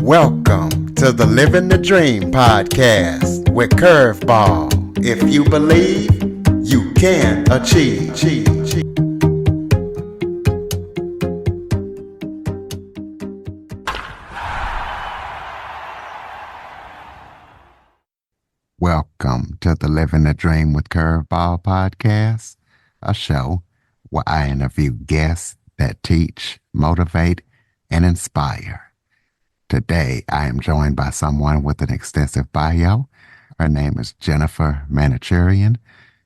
Welcome to the Living the Dream podcast with Curveball. If you believe, you can achieve. Welcome to the Living the Dream with Curveball podcast, a show where I interview guests that teach, motivate, and inspire. Today, I am joined by someone with an extensive bio. Her name is Jennifer Manichurian.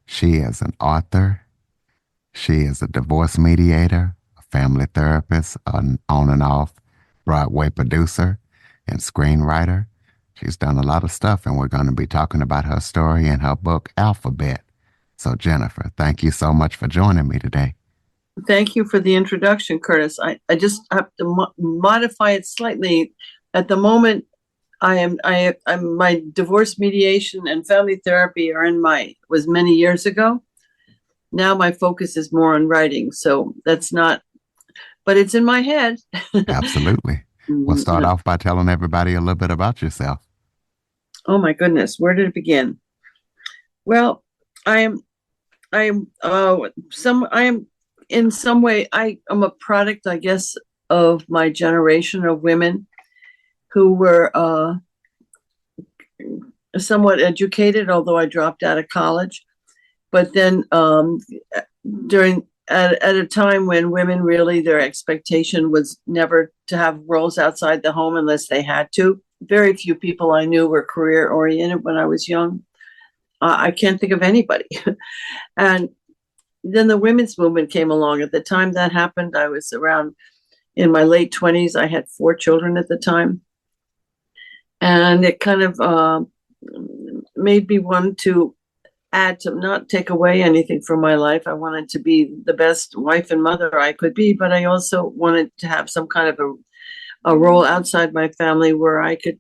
She is an author. She is a divorce mediator, a family therapist, an on and off Broadway producer, and screenwriter. She's done a lot of stuff, and we're going to be talking about her story in her book, Alphabet. So, Jennifer, thank you so much for joining me today. Thank you for the introduction, Curtis. I just have to modify it slightly. At the moment, I'm my divorce mediation and family therapy was many years ago. Now my focus is more on writing, so that's not, but it's in my head. Absolutely. We'll start off by telling everybody a little bit about yourself. Oh my goodness, where did it begin? Well, I am in some way, I am a product, I guess, of my generation of women who were somewhat educated, although I dropped out of college. But then at a time when women really, their expectation was never to have roles outside the home unless they had to. Very few people I knew were career oriented when I was young. I can't think of anybody. And then the women's movement came along. At the time that happened, I was around in my late 20s. I had 4 children at the time. And it kind of made me want to add to not take away anything from my life. I wanted to be the best wife and mother I could be, but I also wanted to have some kind of a role outside my family where I could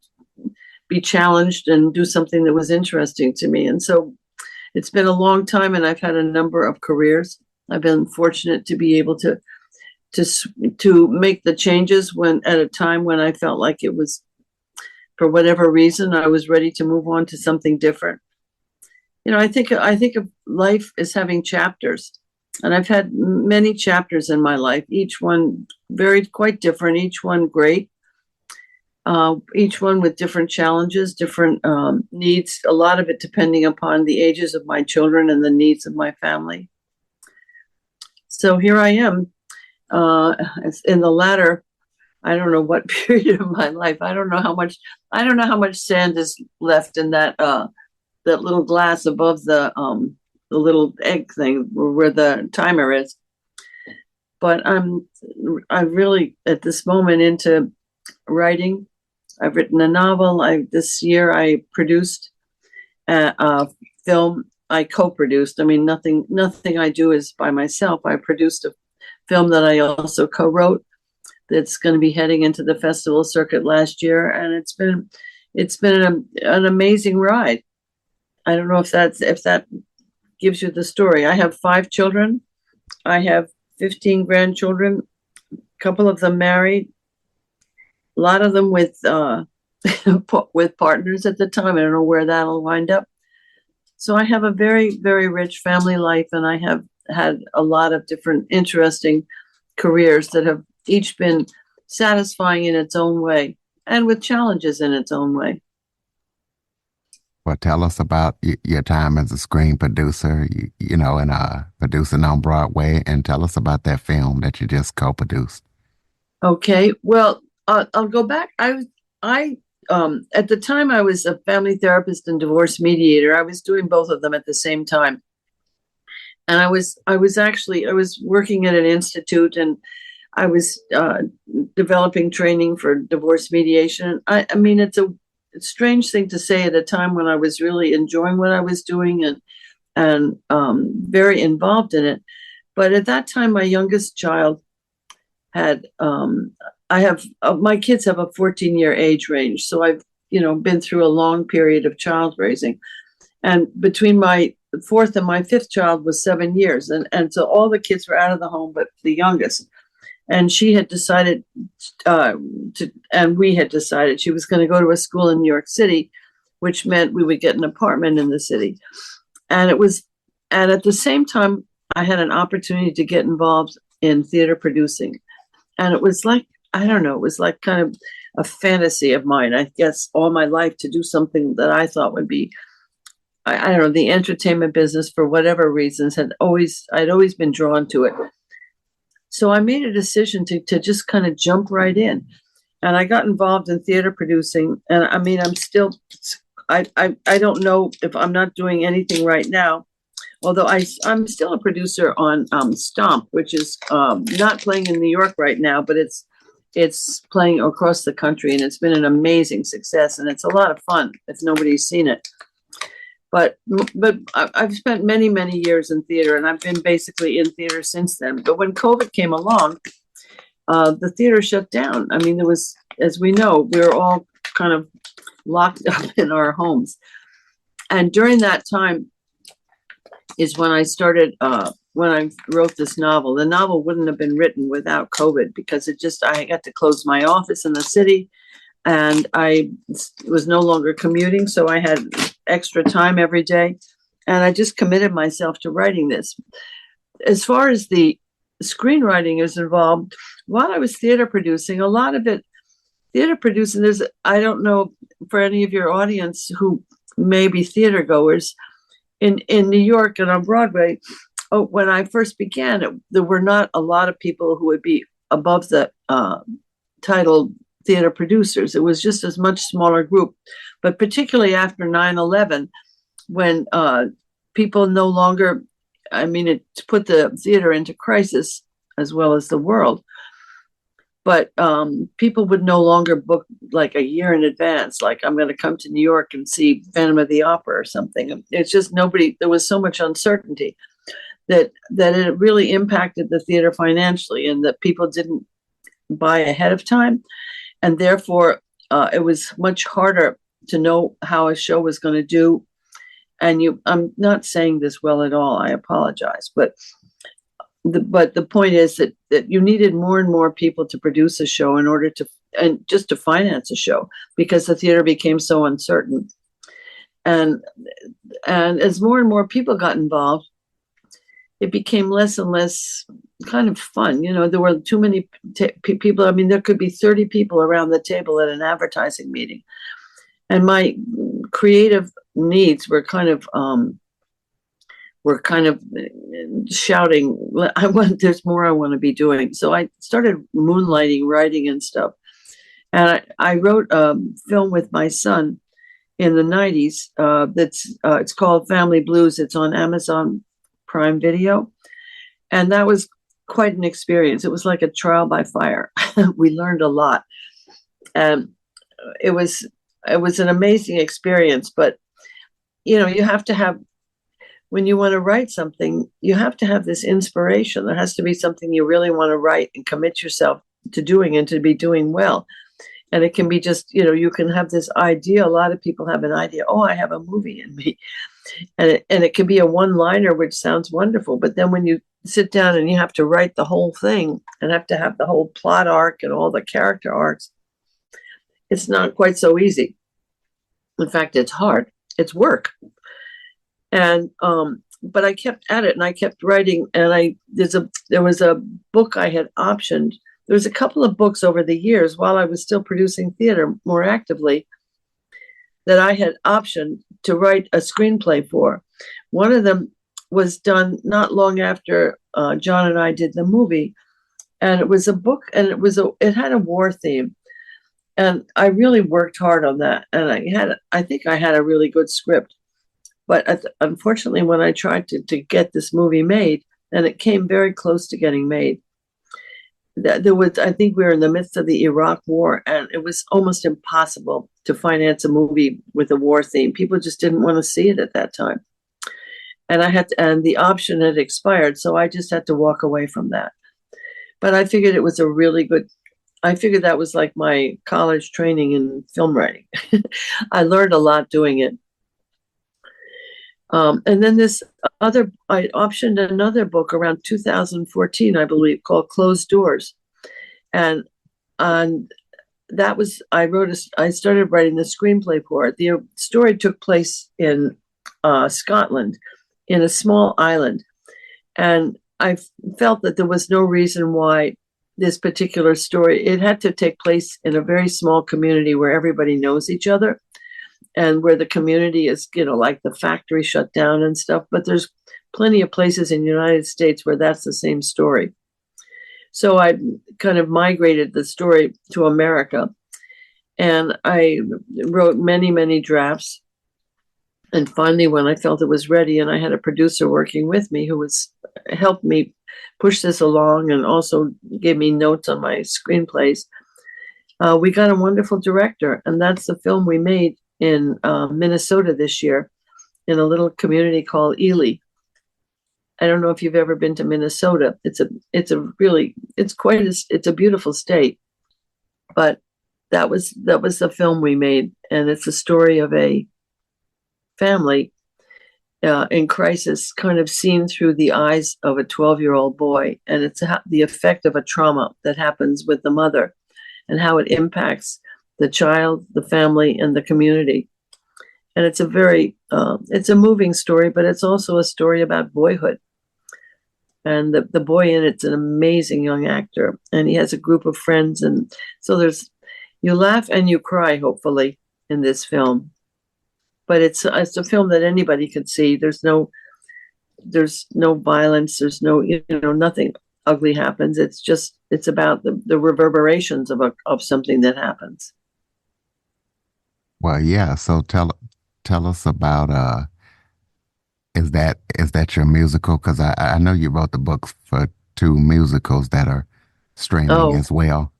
be challenged and do something that was interesting to me. And so it's been a long time, and I've had a number of careers. I've been fortunate to be able to make the changes at a time when I felt like it was, for whatever reason, I was ready to move on to something different. You know, I think of life as having chapters, and I've had many chapters in my life, each one quite different, each one great, each one with different challenges, different needs, a lot of it depending upon the ages of my children and the needs of my family. So here I am in the latter, I don't know what period of my life. I don't know how much sand is left in that little glass above the little egg thing where the timer is. But I'm really at this moment into writing. I've written a novel. This year I produced a film. I co-produced. I mean, nothing I do is by myself. I produced a film that I also co-wrote. That's going to be heading into the festival circuit last year, and it's been an amazing ride. I don't know if that gives you the story. I have 5 children. I have 15 grandchildren. A couple of them married. A lot of them with partners at the time. I don't know where that'll wind up. So I have a very, very rich family life, and I have had a lot of different interesting careers that have each been satisfying in its own way and with challenges in its own way. Well, tell us about your time as a screen producer, and producing on Broadway, and tell us about that film that you just co-produced. Okay, well, I'll go back. I at the time I was a family therapist and divorce mediator. I was doing both of them at the same time, and I was working at an institute, and I was developing training for divorce mediation. I mean, it's a strange thing to say at a time when I was really enjoying what I was doing and very involved in it. But at that time, my youngest child had, my kids have a 14-year age range. So I've, been through a long period of child raising. And between my 4th and my 5th child was 7 years. And so all the kids were out of the home, but the youngest. And she had decided and we had decided she was going to go to a school in New York City, which meant we would get an apartment in the city. And at the same time, I had an opportunity to get involved in theater producing. And it was like, I don't know, it was like kind of a fantasy of mine, I guess, all my life to do something that I thought would be, I don't know, the entertainment business for whatever reasons I'd always been drawn to it. So I made a decision to just kind of jump right in. And I got involved in theater producing. And I mean, I'm still, I don't know if I'm not doing anything right now, although I'm still a producer on Stomp, which is not playing in New York right now, but it's playing across the country, and it's been an amazing success, and it's a lot of fun if nobody's seen it. But I've spent many, many years in theater, and I've been basically in theater since then. But when COVID came along, the theater shut down. I mean, there was, as we know, we were all kind of locked up in our homes. And during that time is when I started, when I wrote this novel. The novel wouldn't have been written without COVID, because I got to close my office in the city, and I was no longer commuting. So I had extra time every day, and I just committed myself to writing this. As far as the screenwriting is involved, while I was theater producing, a lot of it, theater producing, I don't know for any of your audience who may be theater goers, in New York and on Broadway, when I first began, there were not a lot of people who would be above the title theater producers. It was just a much smaller group. But particularly after 9/11, when people no longer, it put the theater into crisis as well as the world. But people would no longer book like a year in advance, like I'm going to come to New York and see Phantom of the Opera or something. It's just there was so much uncertainty that it really impacted the theater financially, and that people didn't buy ahead of time. And therefore, it was much harder to know how a show was going to do. And I'm not saying this well at all, I apologize, but the point is that you needed more and more people to produce a show in order and just to finance a show, because the theater became so uncertain. And as more and more people got involved, it became less and less kind of fun. There were too many people. I mean, there could be 30 people around the table at an advertising meeting. And my creative needs were kind of shouting, there's more I want to be doing. So I started moonlighting, writing and stuff. And I wrote a film with my son in the 90s. It's called Family Blues. It's on Amazon Prime Video. And that was quite an experience. It was like a trial by fire. We learned a lot. And it was an amazing experience. But, you have to have, when you want to write something, you have to have this inspiration. There has to be something you really want to write and commit yourself to doing, and to be doing well. And it can be just, you can have this idea. A lot of people have an idea. Oh, I have a movie in me. And it can be a one-liner, which sounds wonderful. But then when you sit down and you have to write the whole thing and have to have the whole plot arc and all the character arcs, it's not quite so easy. In fact, it's hard. It's work. And but I kept at it, and I kept writing. And there was a book I had optioned. There was a couple of books over the years while I was still producing theater more actively that I had optioned to write a screenplay for. One of them was done not long after John and I did the movie, and it was a book, and it had a war theme, and I really worked hard on that, and I think I had a really good script. But unfortunately, when I tried to get this movie made, and it came very close to getting made, I think we were in the midst of the Iraq War, and it was almost impossible to finance a movie with a war theme. People just didn't want to see it at that time. And and the option had expired, so I just had to walk away from that. But I figured it was I figured that was like my college training in film writing. I learned a lot doing it. And then I optioned another book around 2014, I believe, called Closed Doors. And that was, I started writing the screenplay for it. The story took place in Scotland, in a small island. And I felt that there was no reason why this particular story, it had to take place in a very small community where everybody knows each other and where the community is, like the factory shut down and stuff. But there's plenty of places in the United States where that's the same story. So I kind of migrated the story to America, and I wrote many, many drafts. And finally, when I felt it was ready, and I had a producer working with me who helped me push this along and also gave me notes on my screenplays, we got a wonderful director. And that's the film we made in Minnesota this year, in a little community called Ely. I don't know if you've ever been to Minnesota. It's a beautiful state. But that was the film we made, and it's a story of a family in crisis, kind of seen through the eyes of a 12-year-old boy, and it's the effect of a trauma that happens with the mother, and how it impacts the child, the family, and the community. And it's it's a moving story, but it's also a story about boyhood. And the boy in it's an amazing young actor, and he has a group of friends, and so you laugh and you cry, hopefully, in this film. But it's a film that anybody could see. There's no violence. There's nothing ugly happens. It's about the reverberations of something that happens. Well, yeah. So tell us about is that your musical? Because I know you wrote the books for 2 musicals that are streaming as well.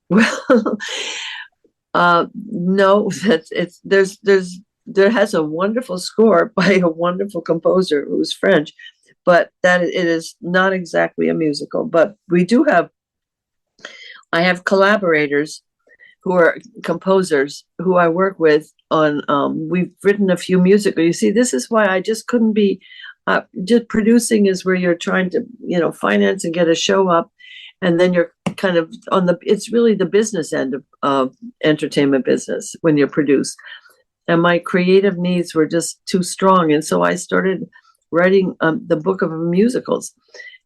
Well, no, there has a wonderful score by a wonderful composer who's French, but that it is not exactly a musical. But I have collaborators who are composers who I work with on. We've written a few musicals. You see, this is why I just couldn't be. Just producing is where you're trying to, finance and get a show up, and then you're kind of it's really the business end of entertainment business when you produce. And my creative needs were just too strong. And so I started writing the book of musicals.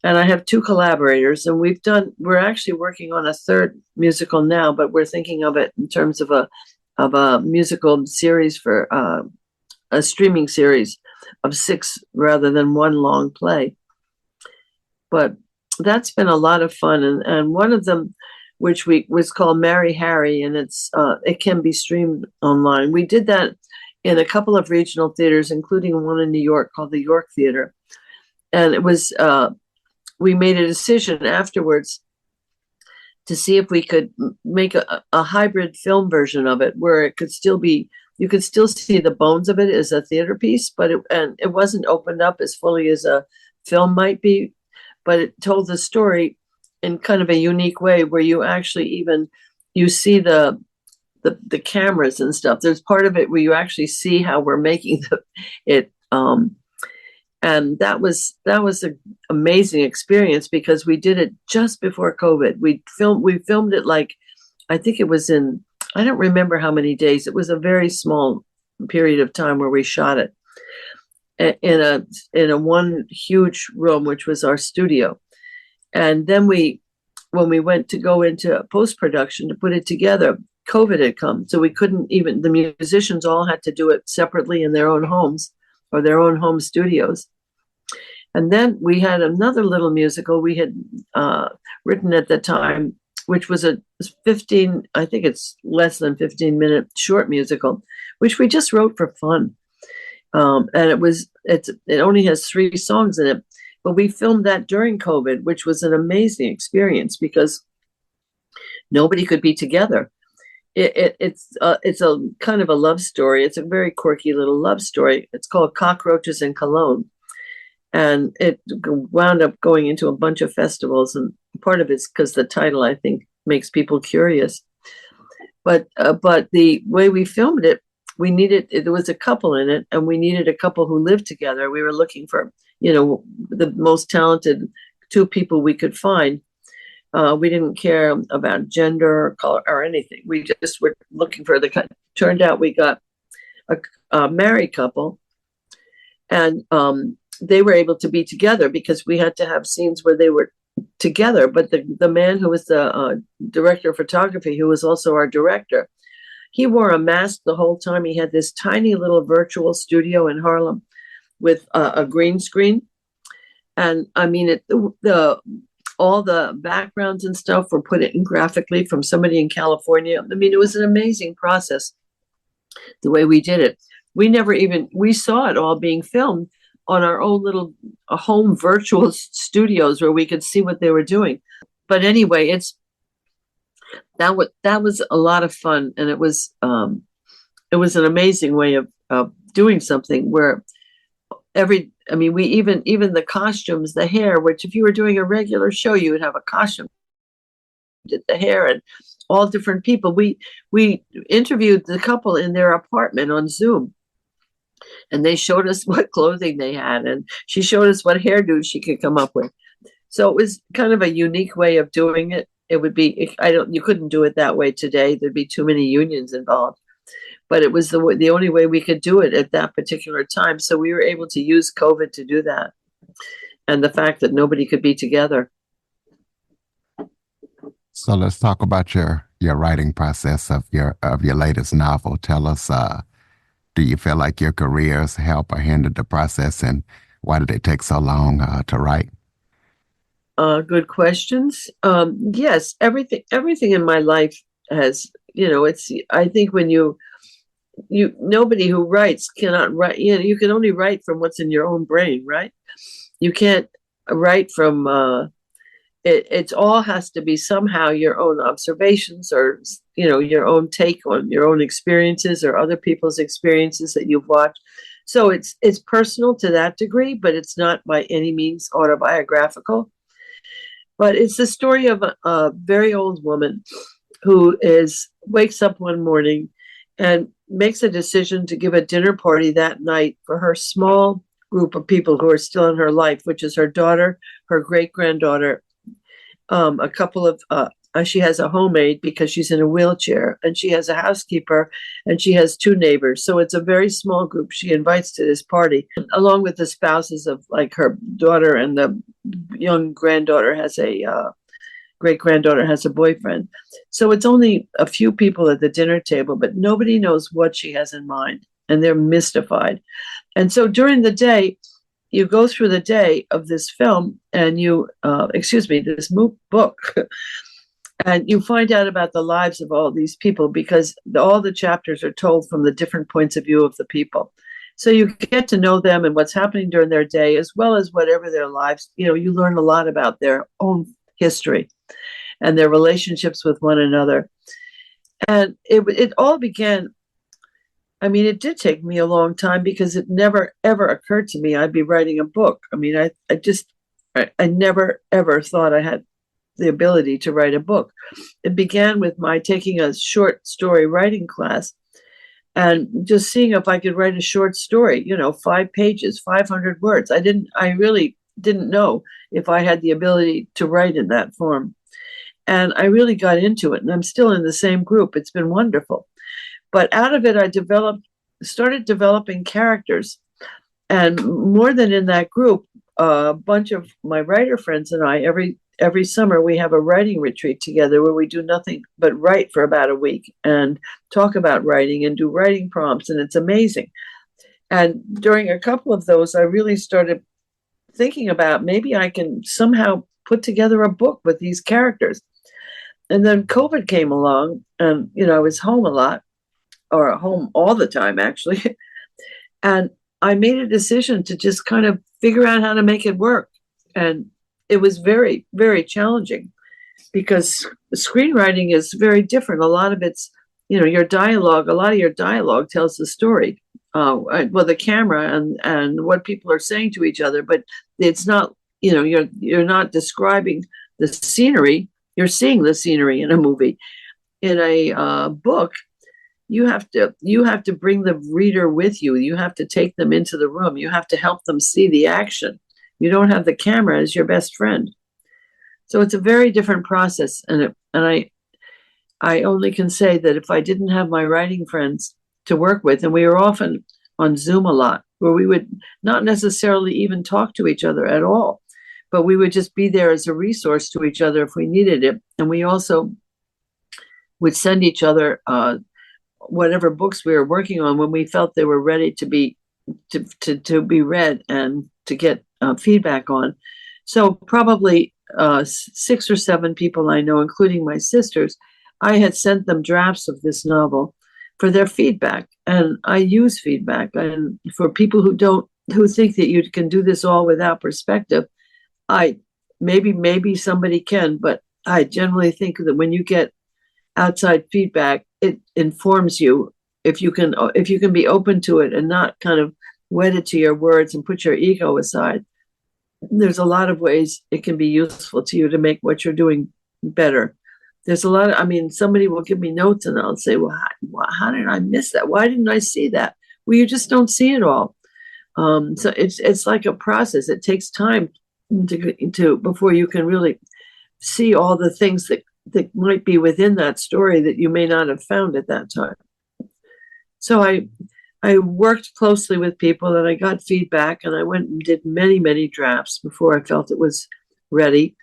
And I have 2 collaborators, and we're actually working on a 3rd musical now, but we're thinking of it in terms of a musical series for a streaming series of 6 rather than 1 long play. But that's been a lot of fun. And one of them, which was called Marry Harry, and it can be streamed online. We did that in a couple of regional theaters, including one in New York called the York Theater. And it was, we made a decision afterwards to see if we could make a hybrid film version of it, where it could still be, you could still see the bones of it as a theater piece, but it wasn't opened up as fully as a film might be, but it told the story in kind of a unique way, where you actually you see the cameras and stuff. There's part of it where you actually see how we're making it. And that was an amazing experience, because we did it just before COVID. We filmed it I think it was I don't remember how many days. It was a very small period of time where we shot it in a one huge room, which was our studio. And then when we went to go into post-production to put it together, COVID had come. So we couldn't the musicians all had to do it separately in their own homes or their own home studios. And then we had another little musical we had written at the time, which was a 15, I think it's less than 15-minute short musical, which we just wrote for fun. And it only has 3 songs in it. But we filmed that during COVID, which was an amazing experience, because nobody could be together. It's a kind of a love story. It's a very quirky little love story. It's called Cockroaches and Cologne. And it wound up going into a bunch of festivals. And part of it's because the title, I think, makes people curious. But the way we filmed it, there was a couple in it, and we needed a couple who lived together. We were looking for, the most talented 2 people we could find. We didn't care about gender or color or anything. We just were looking for the. Turned out we got a married couple, and they were able to be together because we had to have scenes where they were together. But the man who was the director of photography, who was also our director, he wore a mask the whole time. He had this tiny little virtual studio in Harlem with a green screen. And I mean, all the backgrounds and stuff were put in graphically from somebody in California. I mean, it was an amazing process the way we did it. We saw it all being filmed on our own little home virtual studios where we could see what they were doing. But anyway, that was a lot of fun, and it was an amazing way of doing something where we even the costumes, the hair, which if you were doing a regular show, you would have a costume, did the hair, and all different people. We interviewed the couple in their apartment on Zoom, and they showed us what clothing they had, and she showed us what hairdo she could come up with. So it was kind of a unique way of doing it. It would be, you couldn't do it that way today. There'd be too many unions involved. But it was the only way we could do it at that particular time. So we were able to use COVID to do that. And the fact that nobody could be together. So let's talk about your writing process of your latest novel. Tell us, do you feel like your careers help or hinder the process, and why did it take so long to write? Good questions. Yes, everything in my life has, I think when nobody who writes cannot write, you can only write from what's in your own brain, right? You can't write from, it all has to be somehow your own observations or, your own take on your own experiences or other people's experiences that you've watched. So it's personal to that degree, but it's not by any means autobiographical. But it's the story of a very old woman who wakes up one morning and makes a decision to give a dinner party that night for her small group of people who are still in her life, which is her daughter, her great-granddaughter, a couple of, she has a homemaid because she's in a wheelchair, and she has a housekeeper, and she has 2 neighbors. So it's a very small group she invites to this party, along with the spouses of like her daughter, and the young granddaughter has great-granddaughter has a boyfriend. So it's only a few people at the dinner table, but nobody knows what she has in mind, and they're mystified. And so during the day, you go through the day of this film, and this book, and you find out about the lives of all these people, because all the chapters are told from the different points of view of the people. So you get to know them and what's happening during their day, as well as whatever their lives, you learn a lot about their own history and their relationships with one another. And it all began, it did take me a long time, because it never, ever occurred to me I'd be writing a book. I never, ever thought I had the ability to write a book. It began with my taking a short story writing class and just seeing if I could write a short story, 5 pages, 500 words. I really didn't know if I had the ability to write in that form. And I really got into it, and I'm still in the same group. It's been wonderful. But out of it, I started developing characters. And more than in that group, a bunch of my writer friends and I, every summer, we have a writing retreat together where we do nothing but write for about a week and talk about writing and do writing prompts. And it's amazing. And during a couple of those, I really started thinking about maybe I can somehow put together a book with these characters. And then COVID came along, and, I was home a lot, or home all the time, actually. And I made a decision to just kind of figure out how to make it work. And it was very, very challenging, because screenwriting is very different. A lot of it's, your dialogue, a lot of your dialogue tells the story, the camera and what people are saying to each other, but it's not, you're not describing the scenery. You're seeing the scenery in a movie. In a book, you have to bring the reader with you. You have to take them into the room. You have to help them see the action. You don't have the camera as your best friend. So it's a very different process. I only can say that if I didn't have my writing friends to work with, and we were often on Zoom a lot, where we would not necessarily even talk to each other at all, but we would just be there as a resource to each other if we needed it. And we also would send each other whatever books we were working on when we felt they were ready to be read and to get feedback on. So probably 6 or 7 people I know, including my sisters, I had sent them drafts of this novel for their feedback, and I use feedback. And for people who think that you can do this all without perspective, I maybe somebody can, but I generally think that when you get outside feedback, it informs you. If you can be open to it and not kind of wedded to your words and put your ego aside, there's a lot of ways it can be useful to you to make what you're doing better. There's a lot of, I mean, somebody will give me notes and I'll say, well, how did I miss that? Why didn't I see that? Well, you just don't see it all. So it's like a process. It takes time to before you can really see all the things that might be within that story that you may not have found at that time. So I worked closely with people and I got feedback, and I went and did many drafts before I felt it was ready.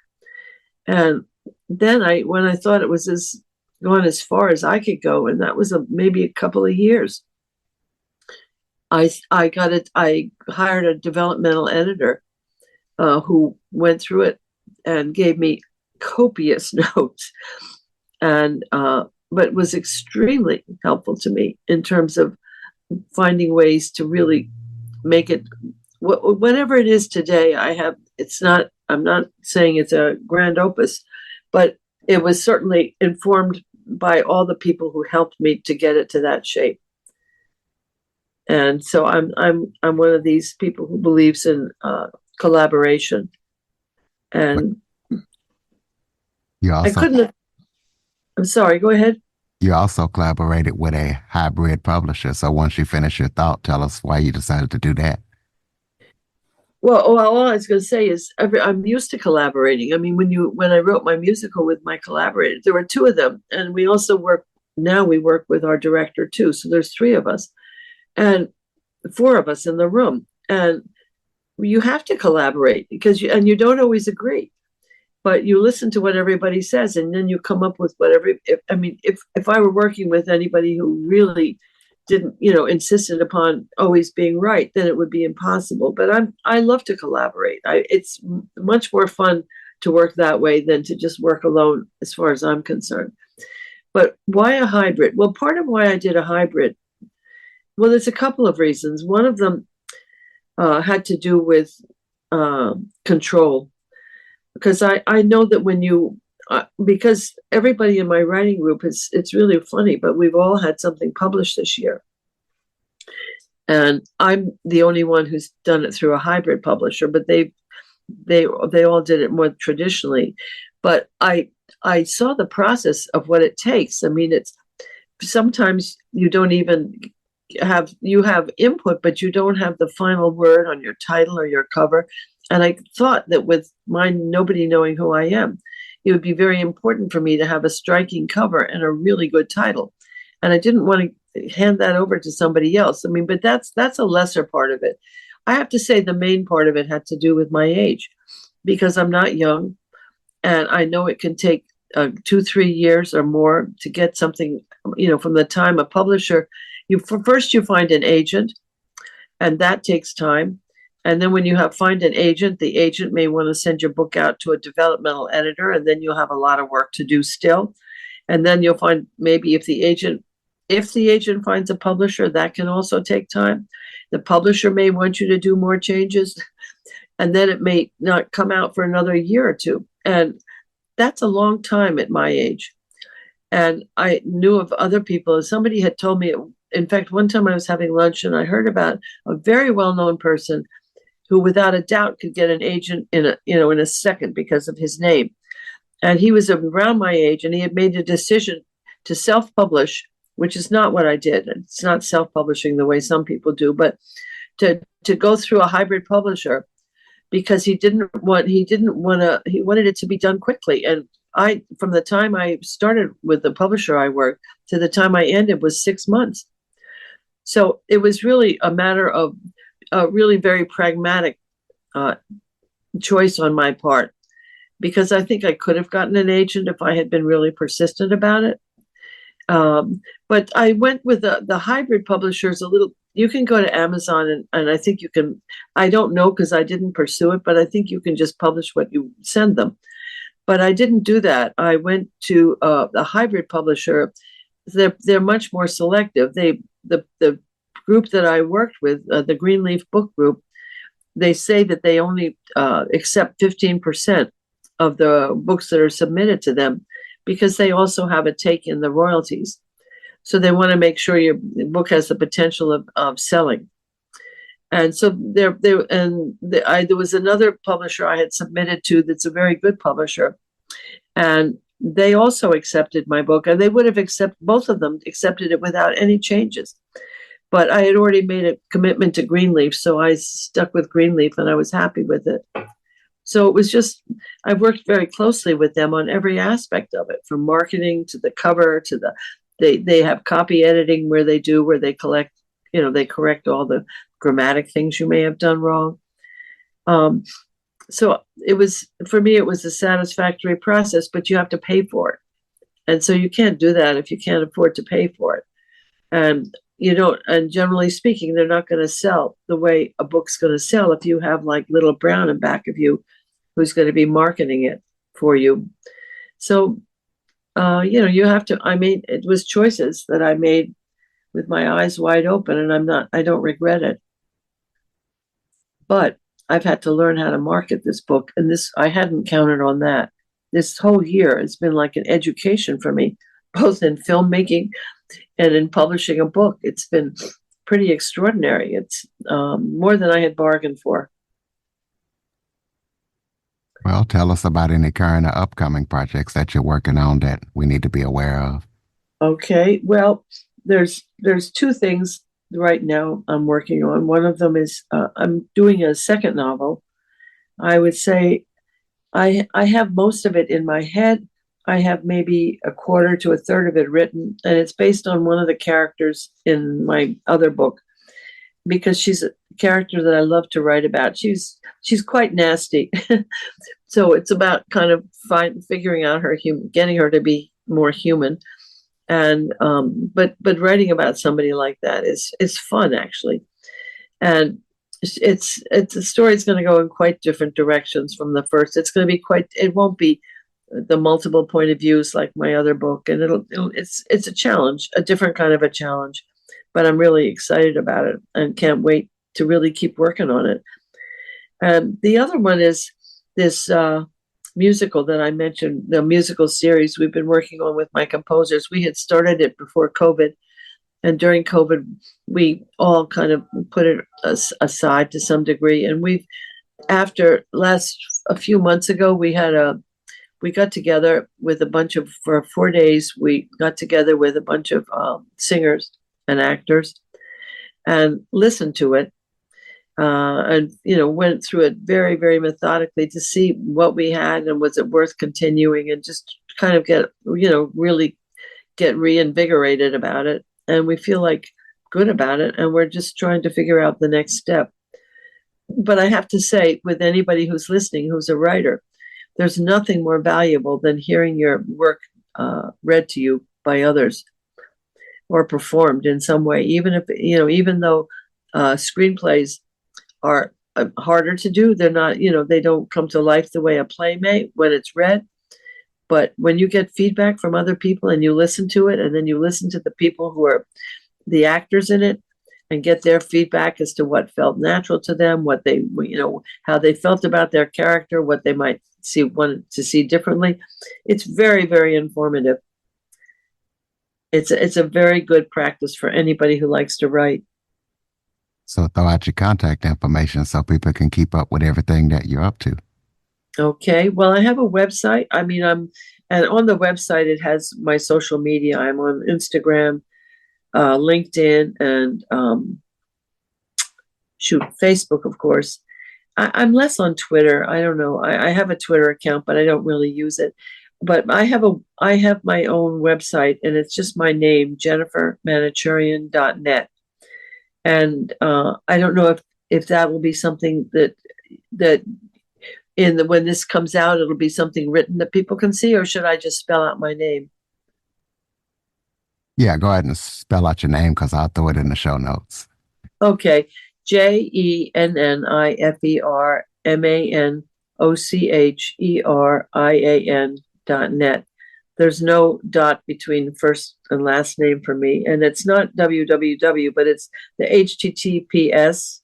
And then when I thought it was gone as far as I could go, and that was maybe a couple of years, I hired a developmental editor who went through it and gave me copious notes, and but was extremely helpful to me in terms of finding ways to really make it whatever it is today. I'm not saying it's a grand opus, but it was certainly informed by all the people who helped me to get it to that shape. And so I'm one of these people who believes in collaboration. And I couldn't have, I'm sorry, go ahead. You also collaborated with a hybrid publisher. So once you finish your thought, tell us why you decided to do that. Well, all I was going to say is I'm used to collaborating. I mean, when I wrote my musical with my collaborators, there were 2 of them, and we also work with our director too. So there's 3 of us, and 4 of us in the room, and you have to collaborate because you don't always agree, but you listen to what everybody says, and then you come up with whatever. If I were working with anybody who really didn't, insisted upon always being right, then it would be impossible. But I love to collaborate. It's much more fun to work that way than to just work alone, as far as I'm concerned. But why a hybrid? Well, part of why I did a hybrid, well, there's a couple of reasons. One of them had to do with control, because I know that when you because everybody in my writing group it's really funny, but we've all had something published this year, and I'm the only one who's done it through a hybrid publisher, but they all did it more traditionally. But I saw the process of what it takes. I mean, it's sometimes you don't even have input, but you don't have the final word on your title or your cover. And I thought that with nobody knowing who I am, it would be very important for me to have a striking cover and a really good title. And I didn't want to hand that over to somebody else. I mean, but that's a lesser part of it. I have to say the main part of it had to do with my age, because I'm not young, and I know it can take 2-3 years or more to get something, from the time a publisher, first you find an agent, and that takes time. And then when you find an agent, the agent may want to send your book out to a developmental editor, and then you'll have a lot of work to do still. And then you'll find maybe if the agent finds a publisher, that can also take time. The publisher may want you to do more changes, and then it may not come out for another year or 2. And that's a long time at my age. And I knew of other people. Somebody had told me, in fact, one time I was having lunch and I heard about a very well-known person who without a doubt could get an agent in a second because of his name. And he was around my age, and he had made a decision to self-publish, which is not what I did. It's not self-publishing the way some people do, but to go through a hybrid publisher because he wanted it to be done quickly. And from the time I started with the publisher I worked to the time I ended was 6 months. So it was really a matter of a really very pragmatic choice on my part, because I think I could have gotten an agent if I had been really persistent about it. But I went with the hybrid publishers a little. You can go to Amazon and I think you can, I don't know because I didn't pursue it, but I think you can just publish what you send them. But I didn't do that. I went to a hybrid publisher. They're much more selective. The group that I worked with, the Greenleaf Book Group, they say that they only accept 15% of the books that are submitted to them, because they also have a take in the royalties. So they want to make sure your book has the potential of selling. And so there was another publisher I had submitted to that's a very good publisher, and they also accepted my book, and they would have both of them accepted it without any changes. But I had already made a commitment to Greenleaf, so I stuck with Greenleaf, and I was happy with it. So it was just, I worked very closely with them on every aspect of it, from marketing to the cover to they have copy editing where they collect, they correct all the grammatic things you may have done wrong. So for me, it was a satisfactory process, but you have to pay for it. And so you can't do that if you can't afford to pay for it. And and generally speaking, they're not going to sell the way a book's going to sell if you have like Little Brown in back of you who's going to be marketing it for you. So, you have to, it was choices that I made with my eyes wide open, and I don't regret it. But I've had to learn how to market this book, and I hadn't counted on that. This whole year has been like an education for me, both in filmmaking and in publishing a book. It's been pretty extraordinary. It's more than I had bargained for. Well, tell us about any current or upcoming projects that you're working on that we need to be aware of. Okay. Well, there's two things right now I'm working on. One of them is I'm doing a second novel. I would say I have most of it in my head. I have maybe a quarter to a third of it written, and it's based on one of the characters in my other book, because she's a character that I love to write about. She's quite nasty. So it's about kind of figuring out getting her to be more human. And but writing about somebody like that is fun, actually. And the story's going to go in quite different directions from the first. It's going to be it won't be the multiple point of views like my other book, and it's a challenge, a different kind of a challenge, but I'm really excited about it and can't wait to really keep working on it. And the other one is this musical that I mentioned, the musical series we've been working on with my composers. We had started it before COVID, and during COVID, we all kind of put it aside to some degree. And a few months ago, we got together with for 4 days, we got together with a bunch of singers and actors and listened to it. And went through it very, very methodically to see what we had and was it worth continuing, and just kind of really get reinvigorated about it. And we feel like good about it, and we're just trying to figure out the next step. But I have to say, with anybody who's listening, who's a writer, there's nothing more valuable than hearing your work read to you by others or performed in some way, even though screenplays are harder to do. They're not, they don't come to life the way a play may when it's read. But when you get feedback from other people and you listen to it, and then you listen to the people who are the actors in it and get their feedback as to what felt natural to them, what they, how they felt about their character, what they might want to see differently, it's very, very informative. It's a very good practice for anybody who likes to write. So throw out your contact information so people can keep up with everything that you're up to. Okay. Well, I have a website. And on the website, it has my social media. I'm on Instagram, LinkedIn, and Facebook, of course. I'm less on Twitter. I don't know. I have a Twitter account, but I don't really use it. But I have my own website, and it's just my name, jennifermanichurian.net. And I don't know if that will be something that when this comes out, it'll be something written that people can see, or should I just spell out my name? Yeah, go ahead and spell out your name because I'll throw it in the show notes. Okay. JENNIFERMANOCHERIAN.net. There's no dot between first and last name for me. And it's not www, but it's the https://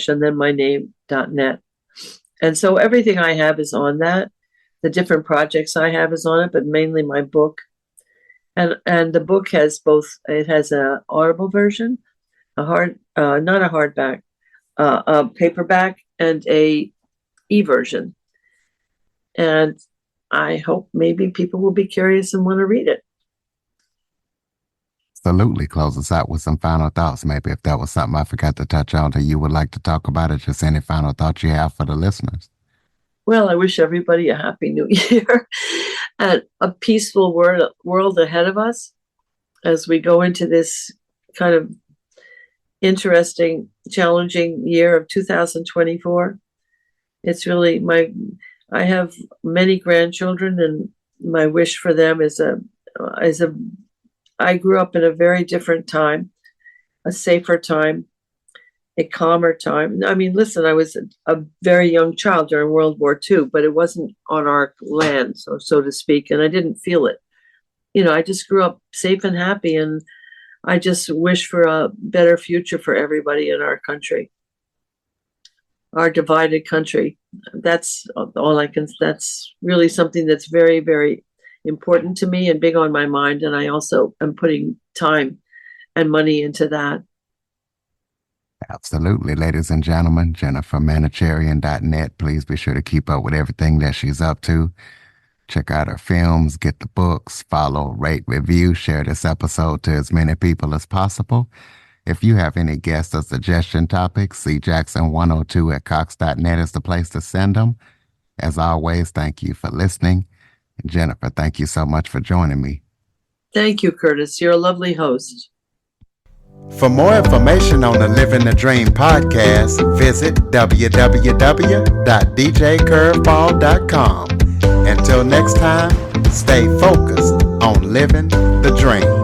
and then my name.net. And so everything I have is on that. The different projects I have is on it, but mainly my book. And the book has it has an Audible version, not a hardback, a paperback, and a e-version. And I hope maybe people will be curious and want to read it. Absolutely. Close us out with some final thoughts. Maybe if that was something I forgot to touch on that you would like to talk about, it, just any final thoughts you have for the listeners. Well, I wish everybody a happy new year and a peaceful world ahead of us as we go into this kind of interesting, challenging year of 2024. It's really I have many grandchildren, and my wish for them I grew up in a very different time, a safer time, a calmer time. I mean, listen, I was a very young child during World War II, but it wasn't on our land, so to speak, and I didn't feel it. I just grew up safe and happy, and I just wish for a better future for everybody in our country, our divided country. That's that's really something that's very, very important to me and big on my mind. And I also am putting time and money into that. Absolutely. Ladies and gentlemen, JenniferManichurian.net. Please be sure to keep up with everything that she's up to. Check out her films, get the books, follow, rate, review, share this episode to as many people as possible. If you have any guest or suggestion topics, cjackson102@cox.net is the place to send them. As always, thank you for listening. Jennifer, thank you so much for joining me. Thank you, Curtis. You're a lovely host. For more information on the Living the Dream podcast, visit www.djcurveball.com. Until next time, stay focused on living the dream.